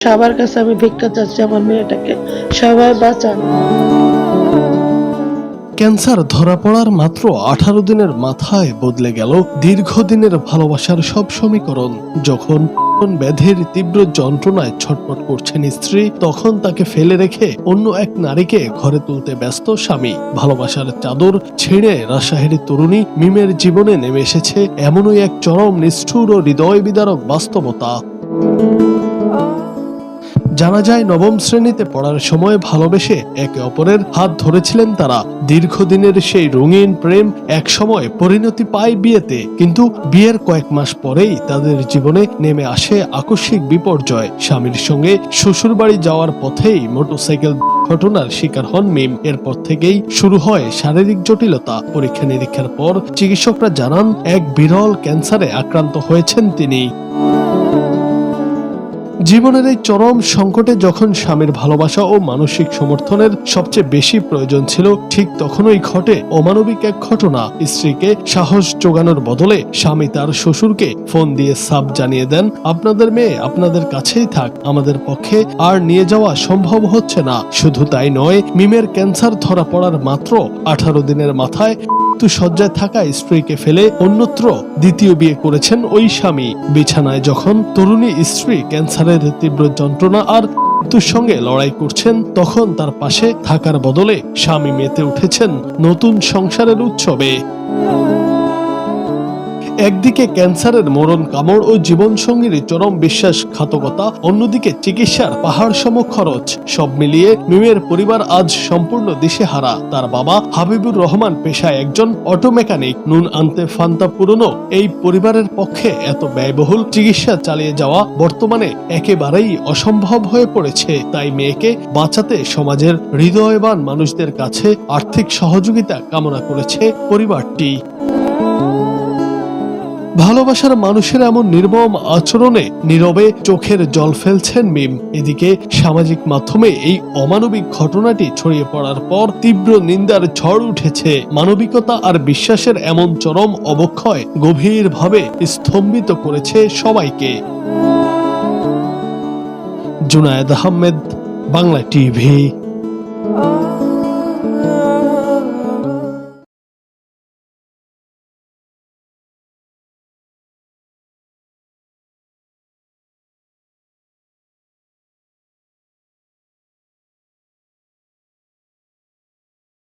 সবার কাছে আমি ভিক্ষা চাচ্ছি আমার মেয়েটাকে সবাই বাঁচান। ক্যান্সার ধরা পড়ার মাত্র 18 দিনের মাথায় বদলে গেল দীর্ঘদিনের ভালোবাসার সব সমীকরণ। যখন ব্যাধির তীব্র যন্ত্রণায় ছটফট করছেন স্ত্রী, তখন তাকে ফেলে রেখে অন্য এক নারীকে ঘরে তুলতে ব্যস্ত স্বামী। ভালোবাসার চাদর ছিঁড়ে রাজশাহীর তরুণী মিমের জীবনে নেমে এসেছে এমনই এক চরম নিষ্ঠুর ও হৃদয় বিদারক বাস্তবতা। জানা যায়, নবম শ্রেণীতে পড়ার সময় ভালোবেসে একে অপরের হাত ধরেছিলেন তারা। দীর্ঘদিনের সেই রঙিন প্রেম এক সময় পরিণতি পায় বিয়েতে, কিন্তু বিয়ের কয়েক মাস পরেই তাদের জীবনে নেমে আসে আকস্মিক বিপর্যয়। স্বামীর সঙ্গে শ্বশুরবাড়ি যাওয়ার পথেই মোটরসাইকেল ঘটনার শিকার হন মিম। এরপর থেকেই শুরু হয় শারীরিক জটিলতা। পরীক্ষা নিরীক্ষার পর চিকিৎসকরা জানান, এক বিরল ক্যান্সারে আক্রান্ত হয়েছেন তিনি। জীবনের এই চরম সংকটে যখন স্বামীর ভালোবাসা ও মানসিক সমর্থনের সবচেয়ে বেশি প্রয়োজন ছিল, ঠিক তখনই ঘটে অমানবিক এক ঘটনা। স্ত্রীকে সাহস জোগানোর বদলে স্বামী তার শ্বশুরকে ফোন দিয়ে সাব জানিয়ে দেন, আপনাদের মেয়ে আপনাদের কাছেই থাক, আমাদের পক্ষে আর নিয়ে যাওয়া সম্ভব হচ্ছে না। শুধু তাই নয়, মিমের ক্যান্সার ধরা পড়ার মাত্র 18 দিনের মাথায় শয্যায় থাকা স্ত্রীকে ফেলে অন্যত্র দ্বিতীয় বিয়ে করেছেন ওই স্বামী। বিছানায় যখন তরুণী স্ত্রী ক্যান্সারের তীব্র যন্ত্রণা আর মৃত্যুর সঙ্গে লড়াই করছেন, তখন তার পাশে থাকার বদলে স্বামী মেতে উঠেছেন নতুন সংসারের উৎসবে। একদিকে ক্যান্সারের মরণ কামড় ও জীবনসঙ্গীর চরম বিশ্বাসঘাতকতা, অন্যদিকে চিকিৎসার পাহাড় সম খরচ। সব মিলিয়ে মিমের পরিবার আজ সম্পূর্ণ দিশেহারা। তার বাবা হাবিবুর রহমান পেশায় একজন অটো মেকানিক। নুন আনতে ফান্তা পুরনো এই পরিবারের পক্ষে এত ব্যয়বহুল চিকিৎসা চালিয়ে যাওয়া বর্তমানে একেবারেই অসম্ভব হয়ে পড়েছে। তাই মেয়েকে বাঁচাতে সমাজের হৃদয়বান মানুষদের কাছে আর্থিক সহযোগিতা কামনা করেছে পরিবারটি। ভালোবাসার মানুষের এমন নির্মম আচরণে নীরবে চোখের জল ফেলছেন মিম। এদিকে সামাজিক মাধ্যমে এই অমানবিক ঘটনাটি ছড়িয়ে পড়ার পর তীব্র নিন্দার ঝড় উঠেছে। মানবিকতা আর বিশ্বাসের এমন চরম অবক্ষয় গভীরভাবে স্তম্ভিত করেছে সবাইকে। জুনায়েদ আহমেদ, বাংলা টিভি।